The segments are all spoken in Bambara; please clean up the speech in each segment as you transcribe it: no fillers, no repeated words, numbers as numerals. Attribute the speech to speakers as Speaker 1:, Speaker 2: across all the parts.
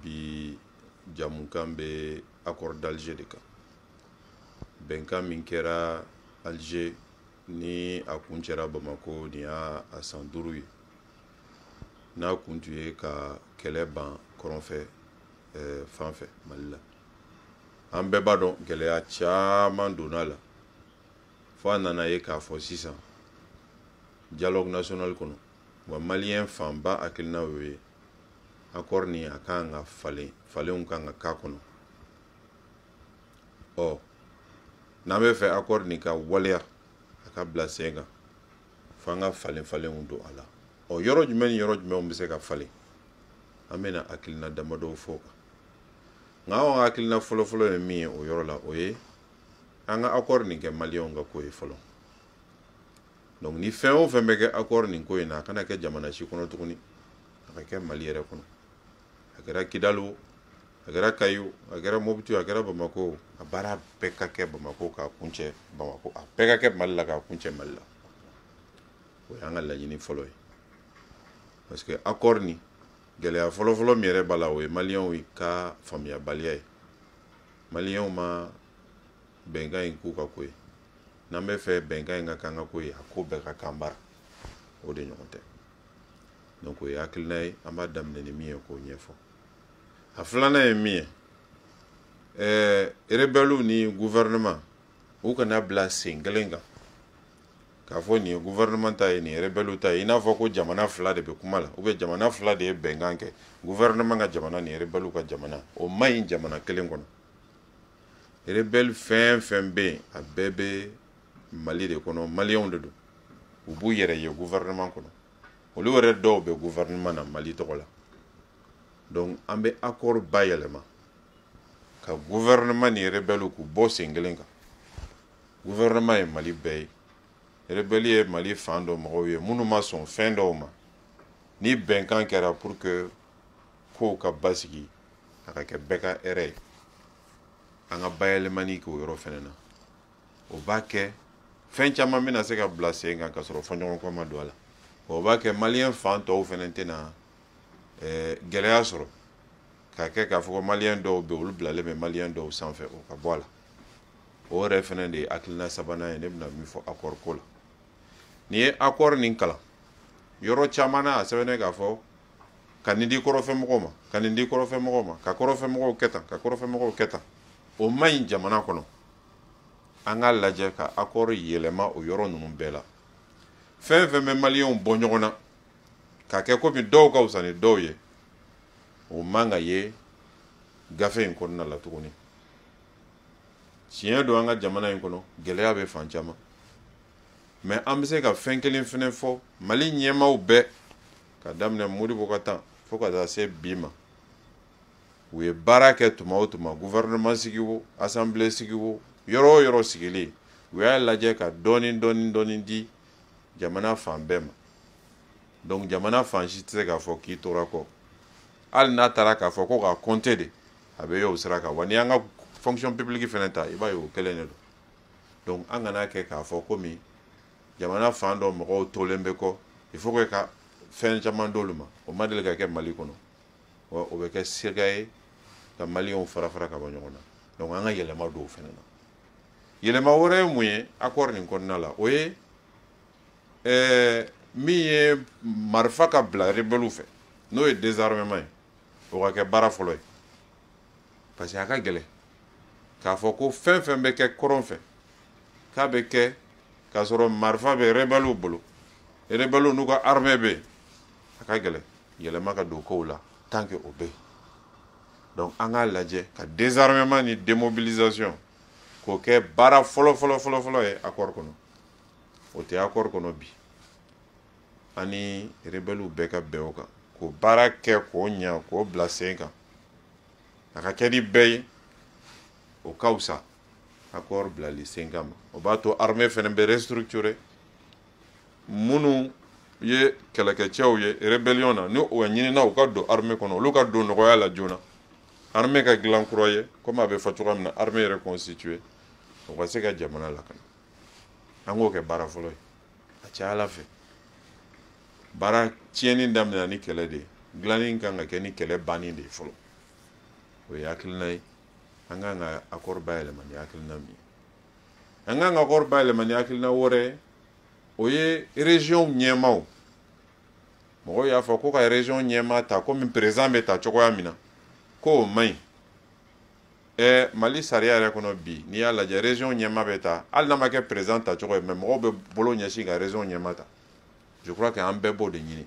Speaker 1: bi jamukan be accord d'Alger de kan bɛnkan min kɛra Alger ni a kun cɛra Bamako ni y'a san 5 ye n'a kun tun ye ka kɛlɛ ban kɔrɔn fɛ fan fɛ Mali la an bɛɛ b'a dɔn gɛlɛya caman donna la fo a nana ye k'a fɔ sisan dialogue national kɔnɔ wa maliyɛn fanba hakilina y'o ye accord ni a kan ka falenw kan ka k'a kɔnɔ n'an bɛ fɛ accord ni ka waleya a ka bila sen kan fo an ka falenw don a la yɔrɔ jumɛn ni yɔrɔ jumɛnw bɛ se ka falen an bɛna hakilina damadɔw fɔ kan nka anw hakilina fɔlɔfɔlɔ ye min ye o yɔrɔ la o ye an ka accord ni kɛ maliyɛnw ka ko ye fɔlɔ donc ni fɛn o fɛn bɛ kɛ accord nin ko in na a kana kɛ jamana si kɔnɔ tuguni a ka kɛ Mali yɛrɛ kɔnɔ a kɛra Kidali a kɛra Kayo a kɛra Mopti a kɛra Bamako a baara bɛɛ ka kɛ Bamako k'a kuncɛ Bamako a bɛɛ ka kɛ Mali la k'a kuncɛ Mali la o y'an ka laɲini fɔlɔ ye parce que accord ni gɛlɛya fɔlɔfɔlɔ min yɛrɛ b'a la o ye maliyɛnw ka faamuyabaliya ye maliyɛnw ma bɛnkan in k'u ka ko ye n'an bɛ fɛ bɛnkan in ka k'an ka ko ye a ko bɛɛ ka kan bara o de ɲɔgɔn tɛ donc o ye hakilina ye an b'a daminɛ ni min ye k'o ɲɛfɔ a filanan ye min ye rebelles ni gouvernement u kana bila sen kelen kan k'a fɔ nin ye gouvernement ta ye nin ye rebelles ta ye i n'a fɔ ko jamana fila de bɛ kuma la ou bien jamana fila de ye bɛnkan kɛ gouvernement ka jamana ni rebelles ka jamana o ma ɲi jamana kelen kɔnɔ rebelles fɛn fɛn bɛ yen a bɛɛ bɛ Mali de kɔnɔ maliyɛnw de don u b'u yɛrɛ ye gouvernement kɔnɔ olu yɛrɛ dɔw bɛ gouvernement na Mali tɔgɔ la donc an bɛ accord bayɛlɛma ka gouvernement ni rebelles k'u bɔ sen kelen kan gouvernement ye Mali bɛɛ ye rebelles ye Mali fan dɔ mɔgɔw ye minnu ma sɔn fɛn dɔw ma ni bɛnkan kɛra pour que kow ka basigi a ka kɛ bɛɛ ka hɛrɛ ye an ka bayɛlɛmani k'o yɔrɔ fɛnɛ na o b'a kɛ fɛn caman bɛna se ka bila sen kan ka sɔrɔ fɔɲɔgɔnkɔ ma don a la o b'a kɛ maliyɛn fan tɔw fɛnɛ tɛna gɛlɛya sɔrɔ k'a kɛ k'a fɔ ko maliyɛn dɔw bɛ olu bilalen bɛ maliyɛn dɔw sanfɛ o ka bɔ a la o yɛrɛ fɛnɛ de ye hakilina sabanan ye ne bɛna min fɔ accord ko la n'i ye accord nin kalan yɔrɔ caman na a sɛbɛnnen k'a fɔ ka nin di kɔrɔfɛmɔgɔw ma ka nin di kɔrɔfɛmɔgɔw ma ka kɔrɔfɛmɔgɔw kɛ tan ka kɔrɔfɛmɔgɔw kɛ tan o ma ɲi jamana kɔnɔ an ka lajɛ ka accord yɛlɛma o yɔrɔ ninnu bɛɛ la fɛn fɛn bɛ maliyɛnw bɔ ɲɔgɔn na k'a kɛ komi dɔw ka fisa ni dɔw ye o man ka ye gafe in kɔnɔna la tuguni tiɲɛ don an ka jamana in kɔnɔ gɛlɛya bɛ fan caman mais an bɛ se ka fɛn kelen fɛnɛ fɔ Mali ɲɛmaaw bɛɛ ka daminɛ Modibo ka tan fo ka taa se bi ma u ye baara kɛ tuma o tuma gouvernement sigi o assemblée sigi o yɔrɔ o yɔrɔ sigilen u y'a lajɛ ka dɔɔni di jamana fan bɛɛ ma donc jamana fan si tɛ se k'a fɔ k'i tora kɔ hali n'a taara k'a fɔ ko k'a compter de a bɛ ye o sira kan wa ni an ka fonction publique fɛnɛ ta i b'a ye o kelen de don donc an kana kɛ k'a fɔ komi jamana fan dɔ mɔgɔw tolen bɛ kɔ il faut que ka fɛn caman d'olu ma o ma deli ka kɛ Mali kɔnɔ wa o bɛ kɛ sira ye ka maliyɛnw fara ka bɔ ɲɔgɔn na donc an ka yɛlɛma don o fɛnɛ na yɛlɛma wɛrɛ ye mun ye accord nin kɔnɔna la o ye min ye marifa ka bila rebelles fɛ n'o ye désarmement ye o ka kɛ baara fɔlɔ ye parce que a ka gɛlɛn k'a fɔ ko fɛn fɛn bɛ kɛ kɔrɔn fɛ k'a bɛ kɛ k'a sɔrɔ marifa bɛ rebelles bolo rebelles n'u ka armée bɛ yen a ka gɛlɛn yɛlɛma ka don kow la tant que o bɛ yen donc an k'a lajɛ ka désarmement ni démobilisation k'o kɛ baara fɔlɔ ye accord kɔnɔ o tɛ accord kɔnɔ bi ani rebelles bɛɛ ka bɛn o kan k'o baara kɛ k'o ɲa k'o bila sen kan a ka kɛ ni bɛɛ ye o ka fisa accord bilali sen kama o b'a to armée fɛnɛ bɛ restructuré minnu ye kɛlɛkɛcɛw ye rébellion na ni o ɲinina u ka don armée kɔnɔ olu ka don nɔgɔya la joona armée ka dilan kura ye comme a bɛ fɔ cogoya min na armée yɛrɛ constitué o ka se ka jamana lakana an k'o kɛ baara fɔlɔ ye a caya ala fɛ baara tiɲɛni daminɛ ni kɛlɛ de ye dilanni kan ka kɛ ni kɛlɛ banni de ye fɔlɔ o ye hakilina ye an kan ka accord bayɛlɛma ni hakilina min ye an kan ka accord bayɛlɛma ni hakilina wɛrɛ ye o ye région ɲɛmaaw mɔgɔw y'a fɔ ko ka région ɲɛmaa ta komi président bɛ ta cogoya min na ko o man ɲi mali sariya yɛrɛ kɔnɔ bi n'i y'a lajɛ région ɲɛmaa bɛ ta hali n'a ma kɛ président ta cogo ye mais mɔgɔw bɛ bolo ɲɛsin ka région ɲɛmaa ta je crois que an bɛɛ b'o de ɲini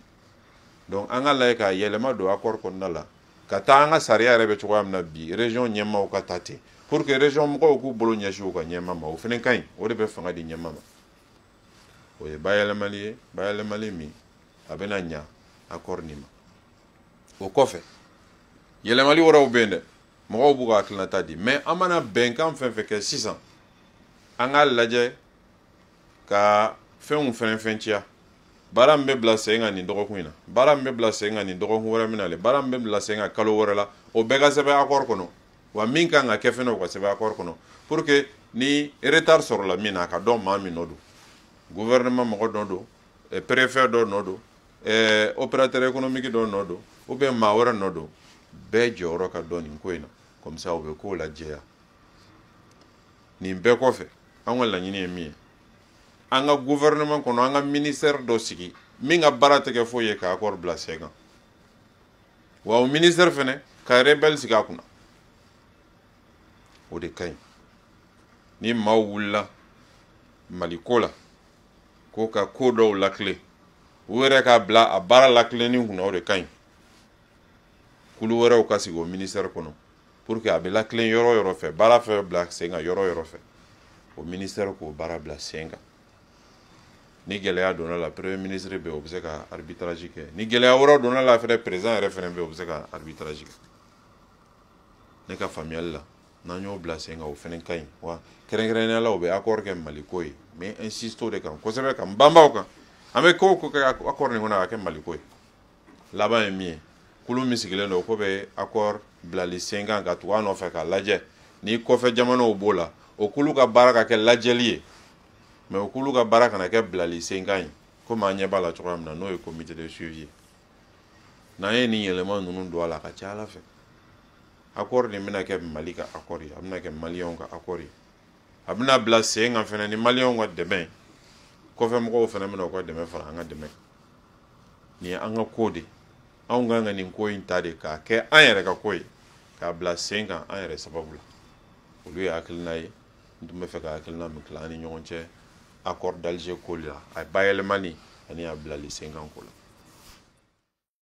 Speaker 1: donc an ka lajɛ ka yɛlɛma don accord kɔnɔna la ka taa an ka sariya yɛrɛ bɛ cogoya min na bi région ɲɛmaaw ka ta ten pour que région mɔgɔw k'u bolo ɲɛsin u ka ɲɛmaa ma o fana ka ɲi o de bɛ fanga di ɲɛmaa ma o ye bayɛlɛmali ye bayɛlɛmali min a bɛna ɲa accord nin ma o kɔfɛ yɛlɛmali wɛrɛw bɛ yen dɛ mɔgɔw b'u ka hakilinata di mais an mana bɛnkan fɛn fɛn kɛ sisan an k'a lajɛ ka fɛnw fɛn ciya baara min bɛ bila sen kan nin dɔgɔkun in na baara min bɛ bila sen kan nin dɔgɔkun wɛrɛ min na le baara min bɛ bila sen kan kalo wɛrɛ la o bɛɛ ka sɛbɛn accord kɔnɔ wa min kan ka kɛ fɛnɛ o ka sɛbɛn accord kɔnɔ pour que ni retard sɔrɔla min na a ka dɔn maa min nɔ don gouvernement mɔgɔ dɔ don préfet dɔ nɔ don opérateur économique dɔ nɔ don ou bien maa wɛrɛ nɔ don bɛɛ jɔyɔrɔ ka dɔn nin ko in na comme ça u bɛ kow lajɛya nin bɛɛ kɔfɛ an ka laɲini ye min ye an ka gouvernement kɔnɔ an ka ministère dɔ sigi min ka baara tɛ kɛ foyi ye ka accord bila sen kan wa o ministère fɛnɛ ka rebelle sigi a kunna o de ka ɲi ni maaw wulila mali ko la ko ka ko dɔw lakile u yɛrɛ k'a bila a baara lakilenni kunna o de ka ɲi kulu wɛrɛw ka sigi o ministère kɔnɔ pour que a bɛ lakilen yɔrɔ yɔrɔ fɛ baara fɛ bila sen kan yɔrɔ yɔrɔ fɛ o ministère k'o baara bila sen kan ni gɛlɛya donna la premier ministre bɛ o bɛ se ka arbitrage kɛ ni gɛlɛya wɛrɛ donna la fɛnɛ président yɛrɛ fɛnɛ bɛ o bɛ se ka arbitrage kɛ ne ka faamuyali la n'an y'o bila sen kan o fɛnɛ ka ɲi wa kɛrɛnkɛrɛnnenya la o bɛ accord kɛ mali ko ye mais insiste o de kan kosɛbɛ ka n banba o kan an bɛ ko o ko kɛ accord nin kɔnɔ a ka kɛ mali ko ye laban ye min ye kulu min sigilen don ko bɛ accord bilali sen kan ka tugu a nɔfɛ k'a lajɛ ni kɔfɛ jamanaw b'o la o kulu ka baara ka kɛ lajɛli ye mais o kulu ka baara kana kɛ bilali sen kan ye komi an ɲɛ b'a la cogoya min na n'o ye comité de suivi ye n'an ye nin yɛlɛma ninnu don a la a ka ca ala fɛ accord nin bɛna kɛ mali ka accord ye a bɛna kɛ maliyɛnw ka accord ye a bɛna bila sen kan fɛnɛ ni maliyɛnw ka dɛmɛ kɔfɛ mɔgɔw fɛnɛ bɛna u ka dɛmɛ fara an ka dɛmɛ nin ye an ka ko de anw kan ka nin ko in ta de k'a kɛ an yɛrɛ ka ko ye k'a bila sen kan an yɛrɛ sababu la olu ye hakilina ye n tun bɛ fɛ ka hakilina min tila an ni ɲɔgɔn cɛ accord d'Alger ko la a bayɛlɛmani ani a bilali sen kan ko la